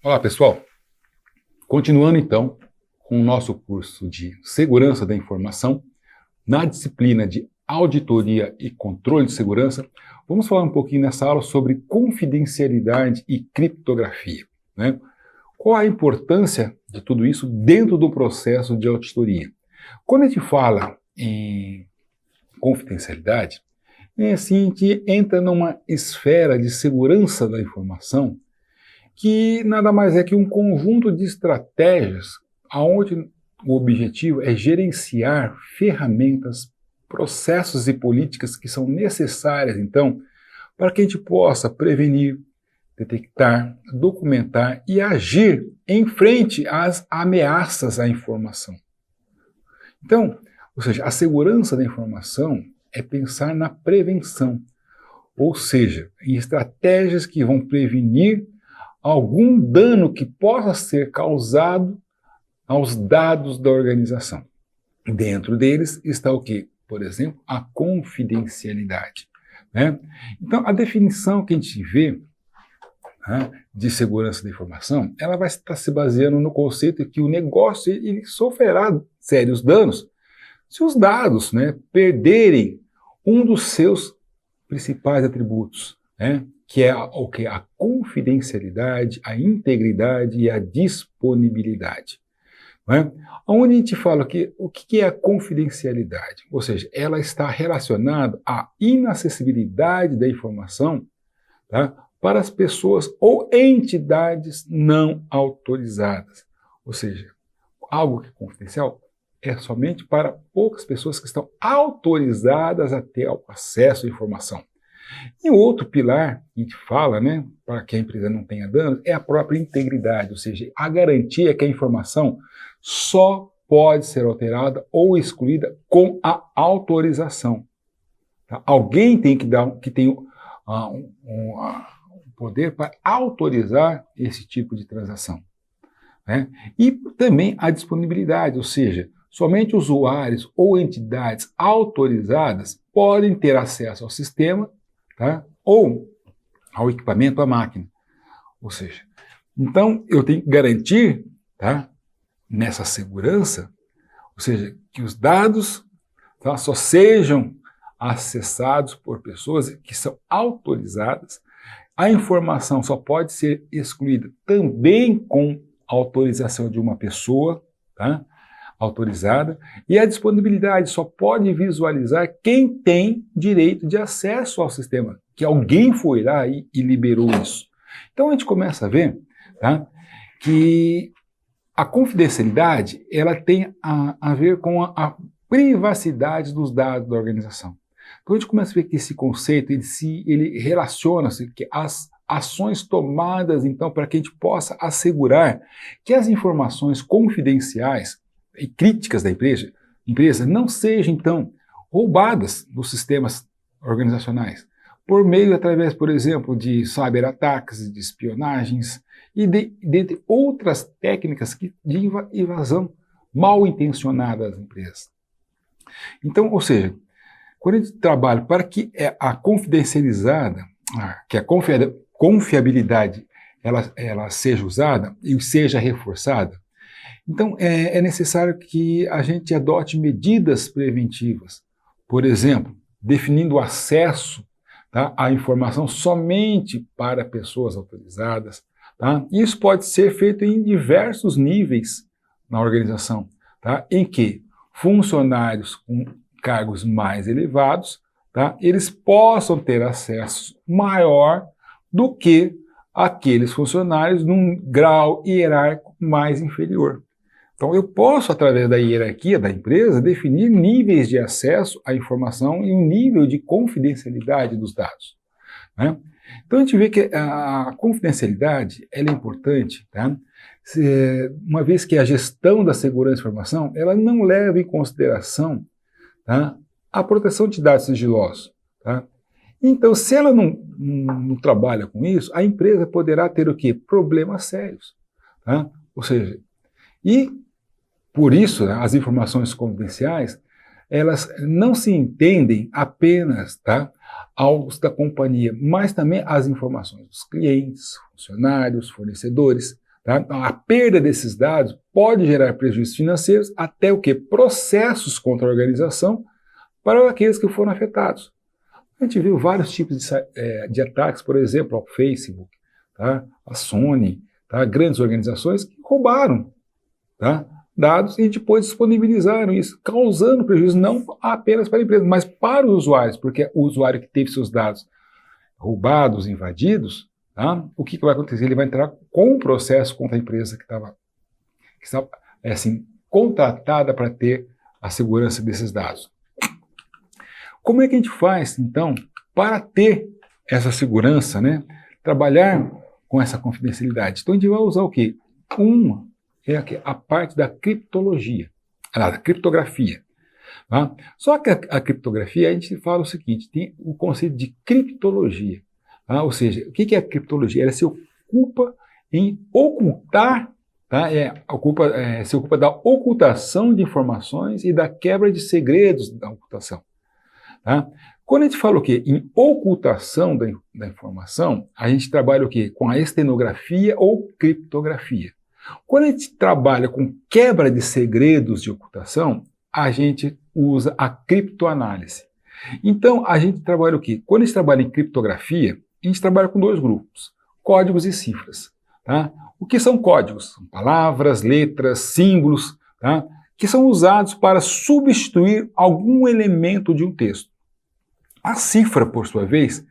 Olá pessoal, continuando então com o nosso curso de Segurança da Informação, na disciplina de Auditoria e Controle de Segurança, vamos falar um pouquinho nessa aula sobre confidencialidade e criptografia, né? Qual a importância de tudo isso dentro do processo de auditoria? Quando a gente fala em confidencialidade, é assim, a gente entra numa esfera de segurança da informação que nada mais é que um conjunto de estratégias onde o objetivo é gerenciar ferramentas, processos e políticas que são necessárias, então, para que a gente possa prevenir, detectar, documentar e agir em frente às ameaças à informação. Então, ou seja, a segurança da informação é pensar na prevenção, ou seja, em estratégias que vão prevenir algum dano que possa ser causado aos dados da organização. Dentro deles está o quê? Por exemplo, a confidencialidade, né? Então, a definição que a gente vê, né, de segurança da informação, ela vai estar se baseando no conceito de que o negócio ele sofrerá sérios danos se os dados, né, perderem um dos seus principais atributos, né, que é o que? A confidencialidade, a integridade e a disponibilidade. Né? Onde a gente fala que o que é a confidencialidade? Ou seja, ela está relacionada à inacessibilidade da informação, tá, para as pessoas ou entidades não autorizadas. Ou seja, algo que é confidencial é somente para poucas pessoas que estão autorizadas a ter acesso à informação. E o outro pilar que a gente fala, né, para que a empresa não tenha danos, é a própria integridade, ou seja, a garantia que a informação só pode ser alterada ou excluída com a autorização. Tá? Alguém tem que dar, que tem um poder para autorizar esse tipo de transação, né? E também a disponibilidade, ou seja, somente usuários ou entidades autorizadas podem ter acesso ao sistema, tá, ou ao equipamento, à máquina. Ou seja, então eu tenho que garantir, tá, nessa segurança, ou seja, que os dados, tá, só sejam acessados por pessoas que são autorizadas. A informação só pode ser excluída também com autorização de uma pessoa, tá, autorizada, e a disponibilidade só pode visualizar quem tem direito de acesso ao sistema, que alguém foi lá e liberou isso. Então a gente começa a ver, tá, que a confidencialidade ela tem a ver com a privacidade dos dados da organização. Então a gente começa a ver que esse conceito ele relaciona-se que as ações tomadas então para que a gente possa assegurar que as informações confidenciais e críticas da empresa não sejam, então, roubadas dos sistemas organizacionais, por meio, através, por exemplo, de cyberataques, de espionagens e dentre outras técnicas de invasão mal intencionada das empresas. Então, ou seja, quando a gente trabalha para que a confidencializada, que a confiabilidade ela seja usada e seja reforçada, então, é necessário que a gente adote medidas preventivas. Por exemplo, definindo o acesso, tá, à informação somente para pessoas autorizadas. Tá? Isso pode ser feito em diversos níveis na organização, tá, em que funcionários com cargos mais elevados, tá, eles possam ter acesso maior do que aqueles funcionários num grau hierárquico mais inferior. Então, eu posso, através da hierarquia da empresa, definir níveis de acesso à informação e um nível de confidencialidade dos dados, né? Então, a gente vê que a confidencialidade ela é importante, tá? Uma vez que a gestão da segurança da informação ela não leva em consideração, tá, a proteção de dados sigilosos. Tá? Então, se ela não trabalha com isso, a empresa poderá ter o quê? Problemas sérios. Tá? Ou seja, e por isso, né, as informações confidenciais, elas não se entendem apenas, tá, aos da companhia, mas também as informações dos clientes, funcionários, fornecedores, Tá? Então, a perda desses dados pode gerar prejuízos financeiros até o quê? Processos contra a organização para aqueles que foram afetados. A gente viu vários tipos de ataques, por exemplo, ao Facebook, tá? A Sony, tá? Grandes organizações que roubaram, tá? Dados e depois disponibilizaram isso, causando prejuízo não apenas para a empresa, mas para os usuários, porque o usuário que teve seus dados roubados, invadidos, tá? O que vai acontecer? Ele vai entrar com um processo contra a empresa que estava assim, contratada para ter a segurança desses dados. Como é que a gente faz, então, para ter essa segurança, né? Trabalhar com essa confidencialidade? Então a gente vai usar o quê? Uma é a parte da criptologia, da criptografia. Tá? Só que a criptografia, a gente fala o seguinte, tem o conceito de criptologia. Tá? Ou seja, o que é a criptologia? Ela se ocupa em ocultar, tá? Se ocupa da ocultação de informações e da quebra de segredos da ocultação. Tá? Quando a gente fala o quê? Em ocultação da informação, a gente trabalha o quê? Com a estenografia ou criptografia. Quando a gente trabalha com quebra de segredos de ocultação, a gente usa a criptoanálise. Então, a gente trabalha o quê? Quando a gente trabalha em criptografia, a gente trabalha com dois grupos, códigos e cifras. Tá? O que são códigos? São palavras, letras, símbolos, tá? Que são usados para substituir algum elemento de um texto. A cifra, por sua vez,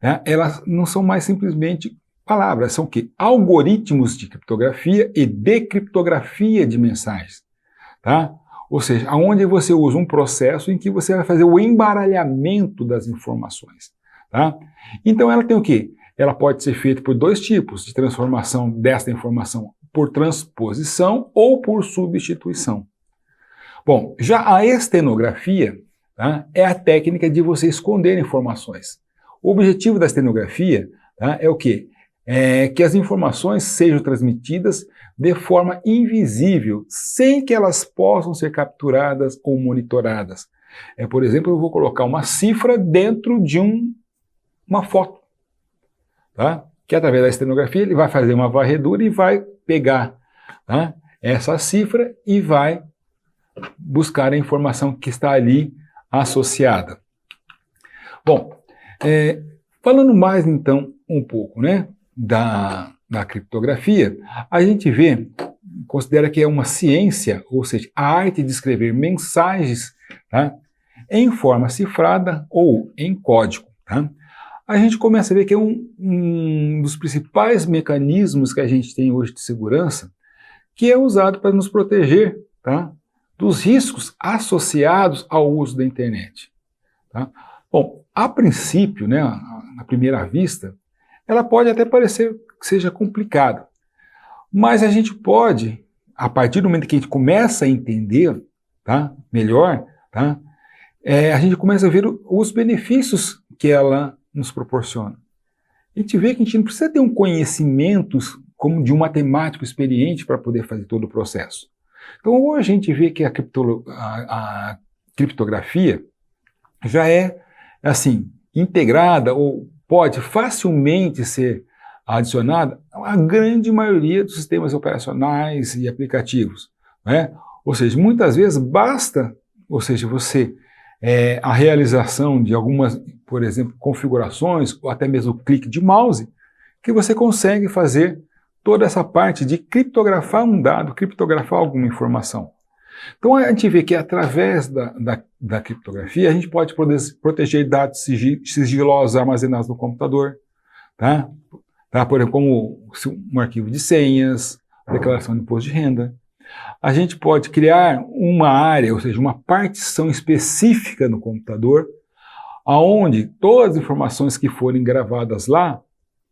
né, elas não são mais simplesmente palavras, são o quê? Algoritmos de criptografia e decriptografia de mensagens. Tá? Ou seja, onde você usa um processo em que você vai fazer o embaralhamento das informações. Tá? Então ela tem o quê? Ela pode ser feita por dois tipos de transformação desta informação, por transposição ou por substituição. Bom, já a estenografia, tá, é a técnica de você esconder informações. O objetivo da estenografia, tá, é o quê? É que as informações sejam transmitidas de forma invisível, sem que elas possam ser capturadas ou monitoradas. Por exemplo, eu vou colocar uma cifra dentro de uma foto, tá? Que através da estenografia ele vai fazer uma varredura e vai pegar, tá, essa cifra e vai buscar a informação que está ali associada. Bom, falando mais então um pouco, né, da criptografia, a gente considera que é uma ciência, ou seja, a arte de escrever mensagens, tá, em forma cifrada ou em código. Tá? A gente começa a ver que é um dos principais mecanismos que a gente tem hoje de segurança, que é usado para nos proteger, tá, dos riscos associados ao uso da internet. Tá? Bom, a princípio, né, à primeira vista, ela pode até parecer que seja complicada, mas a gente pode, a partir do momento que a gente começa a entender, tá, melhor, tá, a gente começa a ver os benefícios que ela nos proporciona. A gente vê que a gente não precisa ter um conhecimento como de um matemático experiente para poder fazer todo o processo. Então hoje a gente vê que a criptografia já é, assim, integrada ou pode facilmente ser adicionada à grande maioria dos sistemas operacionais e aplicativos. Né? Ou seja, muitas vezes basta, ou seja, a realização de algumas, por exemplo, configurações ou até mesmo clique de mouse, que você consegue fazer toda essa parte de criptografar um dado, criptografar alguma informação. Então a gente vê que através da criptografia a gente pode proteger dados sigilosos armazenados no computador, tá? Por exemplo, como um arquivo de senhas, declaração de imposto de renda. A gente pode criar uma área, ou seja, uma partição específica no computador, onde todas as informações que forem gravadas lá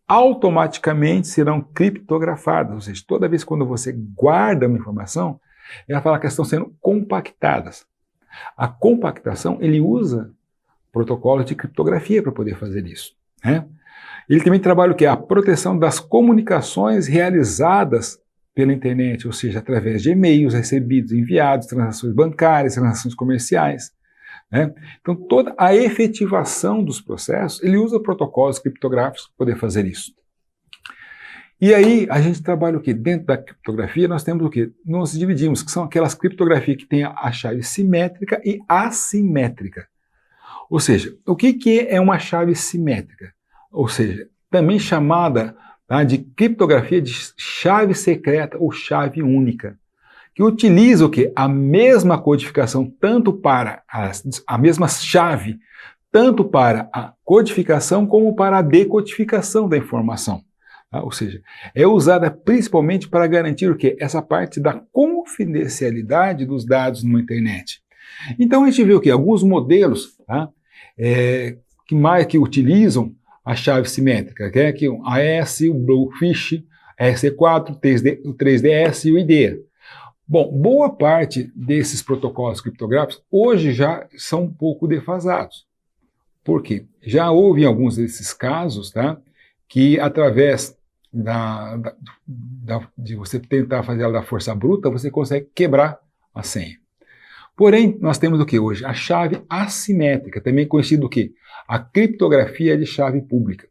automaticamente serão criptografadas, ou seja, toda vez quando você guarda uma informação, ela fala que estão sendo compactadas. A compactação, ele usa protocolos de criptografia para poder fazer isso. Né? Ele também trabalha o quê? A proteção das comunicações realizadas pela internet, ou seja, através de e-mails recebidos, enviados, transações bancárias, transações comerciais. Né? Então, toda a efetivação dos processos, ele usa protocolos criptográficos para poder fazer isso. E aí a gente trabalha o quê? Dentro da criptografia nós temos o quê? Nós dividimos, que são aquelas criptografias que têm a chave simétrica e assimétrica. Ou seja, o que é uma chave simétrica? Ou seja, também chamada, tá, de criptografia de chave secreta ou chave única, que utiliza o quê? A mesma codificação, tanto para a mesma chave, tanto para a codificação como para a decodificação da informação. Tá? Ou seja, é usada principalmente para garantir o quê? Essa parte da confidencialidade dos dados numa internet. Então a gente vê o quê? Alguns modelos, tá, que utilizam a chave simétrica, que é aqui o AES, o Bluefish, a RC4, o 3DS e o IDEA. Bom, boa parte desses protocolos criptográficos hoje já são um pouco defasados. Por quê? Já houve alguns desses casos, tá, que através de você tentar fazer ela da força bruta, você consegue quebrar a senha. Porém, nós temos o que hoje? A chave assimétrica, também conhecida o quê? A criptografia de chave pública.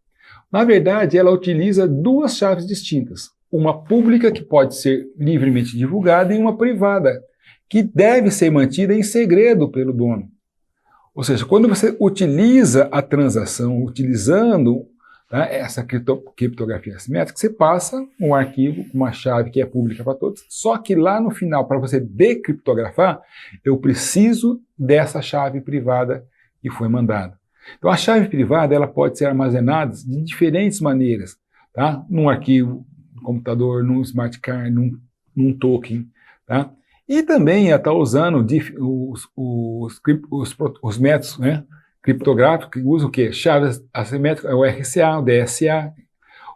Na verdade, ela utiliza duas chaves distintas. Uma pública, que pode ser livremente divulgada, e uma privada, que deve ser mantida em segredo pelo dono. Ou seja, quando você utiliza a transação utilizando, tá, essa criptografia assimétrica, você passa um arquivo com uma chave que é pública para todos, só que lá no final, para você decriptografar, eu preciso dessa chave privada que foi mandada. Então a chave privada ela pode ser armazenada de diferentes maneiras, tá? Num arquivo, no computador, num smart card, num token, tá? E também ela está usando os métodos, né, criptográficos que usam o quê? Chaves assimétricas, o RCA, o DSA,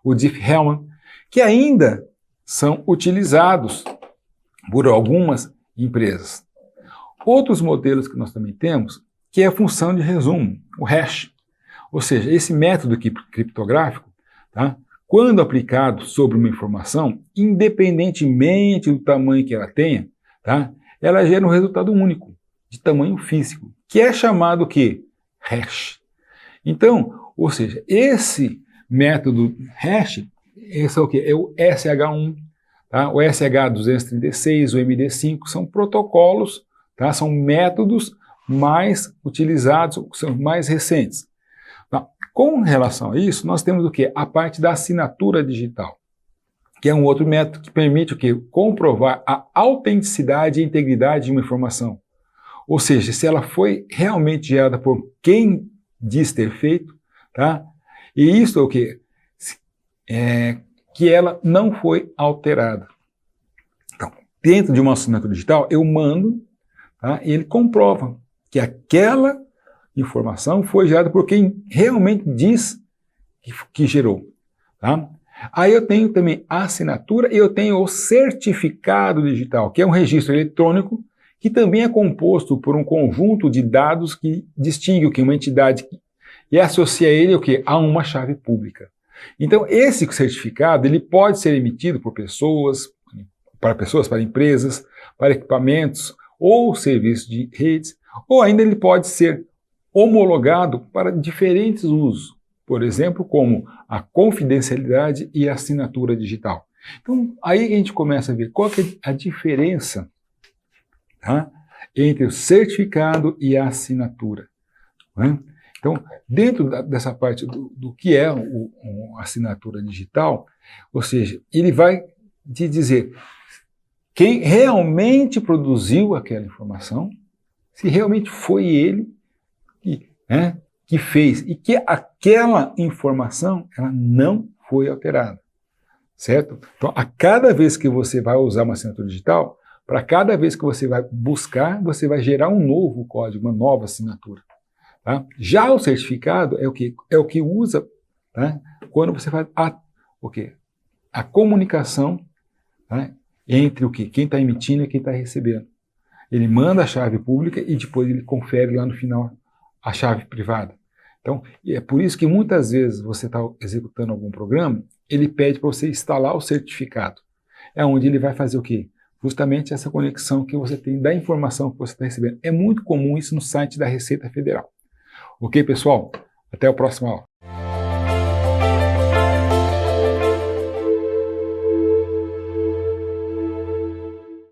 o Diffie-Hellman, que ainda são utilizados por algumas empresas. Outros modelos que nós também temos, que é a função de resumo, o hash. Ou seja, esse método criptográfico, tá, quando aplicado sobre uma informação, independentemente do tamanho que ela tenha, tá, ela gera um resultado único, de tamanho físico, que é chamado o quê? Hash. Então, ou seja, esse método hash, esse é o quê? É o SH1, tá? O SH236, o MD5, são protocolos, tá? São métodos mais utilizados, são mais recentes. Tá? Com relação a isso, nós temos o quê? A parte da assinatura digital, que é um outro método que permite o quê? Comprovar a autenticidade e integridade de uma informação. Ou seja, se ela foi realmente gerada por quem diz ter feito, tá? E isso é o quê? Que ela não foi alterada. Então, dentro de uma assinatura digital, eu mando, tá? E ele comprova que aquela informação foi gerada por quem realmente diz que gerou, tá? Aí eu tenho também a assinatura e eu tenho o certificado digital, que é um registro eletrônico que também é composto por um conjunto de dados que distingue o que uma entidade e associa ele o que a uma chave pública. Então esse certificado ele pode ser emitido por pessoas, para empresas, para equipamentos ou serviços de redes, ou ainda ele pode ser homologado para diferentes usos, por exemplo, como a confidencialidade e a assinatura digital. Então aí a gente começa a ver qual que é a diferença, tá, entre o certificado e a assinatura. Né? Então, dentro dessa parte do que é a assinatura digital, ou seja, ele vai te dizer quem realmente produziu aquela informação, se realmente foi ele que fez, e que aquela informação ela não foi alterada, certo? Então, a cada vez que você vai usar uma assinatura digital, para cada vez que você vai buscar, você vai gerar um novo código, uma nova assinatura. Tá? Já o certificado é o que? É o que usa, tá, quando você faz a comunicação, tá, entre o que? Quem está emitindo e quem está recebendo. Ele manda a chave pública e depois ele confere lá no final a chave privada. Então, é por isso que muitas vezes você está executando algum programa, ele pede para você instalar o certificado. É onde ele vai fazer o quê? Justamente essa conexão que você tem da informação que você está recebendo. É muito comum isso no site da Receita Federal. Ok, pessoal? Até a próxima aula.